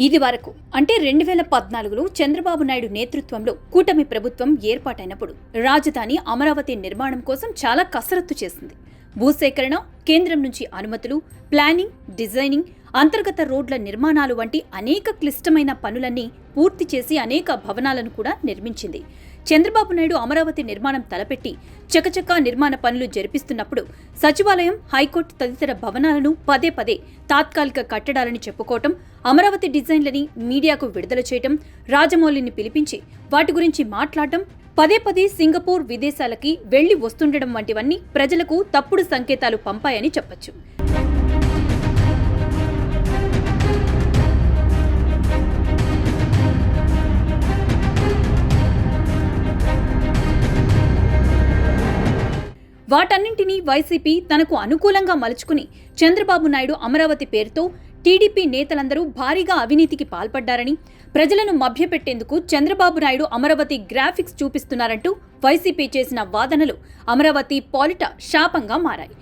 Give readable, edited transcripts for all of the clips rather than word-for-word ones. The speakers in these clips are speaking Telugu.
ఇది వరకు అంటే 2014లో చంద్రబాబు నాయుడు నేతృత్వంలో కూటమి ప్రభుత్వం ఏర్పాటైనప్పుడు రాజధాని అమరావతి నిర్మాణం కోసం చాలా కసరత్తు చేసింది. భూసేకరణ, కేంద్రం నుంచి అనుమతులు, ప్లానింగ్, డిజైనింగ్, అంతర్గత రోడ్ల నిర్మాణాలు వంటి అనేక క్లిష్టమైన పనులన్నీ పూర్తి చేసి అనేక భవనాలను కూడా నిర్మించింది. చంద్రబాబు నాయుడు అమరావతి నిర్మాణం తలపెట్టి చకచకా నిర్మాణ పనులు జరిపిస్తున్నప్పుడు సచివాలయం, హైకోర్టు తదితర భవనాలను పదే పదే తాత్కాలిక కట్టడాలని చెప్పుకోవటం, అమరావతి డిజైన్లని మీడియాకు విడుదల చేయటం, రాజమౌళిని పిలిపించి వాటి గురించి మాట్లాడటం, పదే పదే సింగపూర్ విదేశాలకి వెళ్లి వస్తుండడం వంటివన్నీ ప్రజలకు తప్పుడు సంకేతాలు పంపాయని చెప్పొచ్చు. వాటన్నింటినీ వైసీపీ తనకు అనుకూలంగా మలుచుకుని చంద్రబాబు నాయుడు అమరావతి పేరుతో టీడీపీ నేతలందరూ భారీగా అవినీతికి పాల్పడ్డారని, ప్రజలను మభ్యపెట్టేందుకు చంద్రబాబు నాయుడు అమరావతి గ్రాఫిక్స్ చూపిస్తున్నారంటూ వైసీపీ చేసిన వాదనలు అమరావతి పాలిట శాపంగా మారాయి.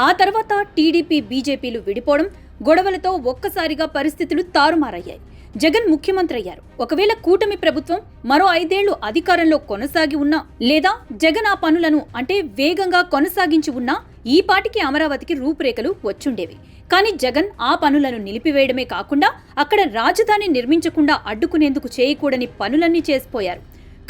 ఆ తర్వాత టీడీపీ, బీజేపీలు విడిపోవడం, గొడవలతో ఒక్కసారిగా పరిస్థితులు తారుమారయ్యాయి. జగన్ ముఖ్యమంత్రి అయ్యారు. ఒకవేళ కూటమి ప్రభుత్వం మరో 5 ఏళ్లు అధికారంలో కొనసాగి ఉన్నా, లేదా జగన్ ఆ పనులను అంటే వేగంగా కొనసాగించి ఉన్నా ఈ పాటికి అమరావతికి రూపురేఖలు వచ్చుండేవి. కానీ జగన్ ఆ పనులను నిలిపివేయడమే కాకుండా అక్కడ రాజధాని నిర్మించకుండా అడ్డుకునేందుకు చేయకూడని పనులన్నీ చేసిపోయారు.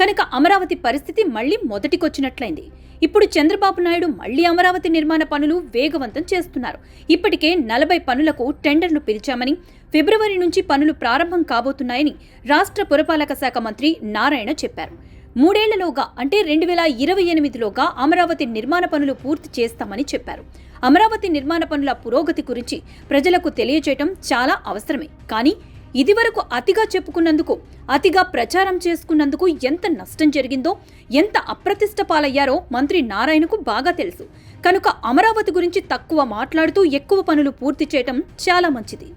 కనుక అమరావతి పరిస్థితి మళ్లీ మొదటికొచ్చినట్లయింది. ఇప్పుడు చంద్రబాబు నాయుడు మళ్లీ అమరావతి నిర్మాణ పనులు వేగవంతం చేస్తున్నారు. ఇప్పటికే 40 పనులకు టెండర్లు పిలిచామని, ఫిబ్రవరి నుంచి పనులు ప్రారంభం కాబోతున్నాయని రాష్ట్ర పురపాలక శాఖ మంత్రి నారాయణ చెప్పారు. 3 ఏళ్లలోగా అంటే 2028లోగా అమరావతి నిర్మాణ పనులు పూర్తి చేస్తామని చెప్పారు. అమరావతి నిర్మాణ పనుల పురోగతి గురించి ప్రజలకు తెలియజేయటం చాలా అవసరమే. కానీ ఇదివరకు అతిగా చెప్పుకున్నందుకు, అతిగా ప్రచారం చేసుకున్నందుకు ఎంత నష్టం జరిగిందో, ఎంత అప్రతిష్ట పాలయ్యారో మంత్రి నారాయణకు బాగా తెలుసు. కనుక అమరావతి గురించి తక్కువ మాట్లాడుతూ ఎక్కువ పనులు పూర్తి చేయటం చాలా మంచిది.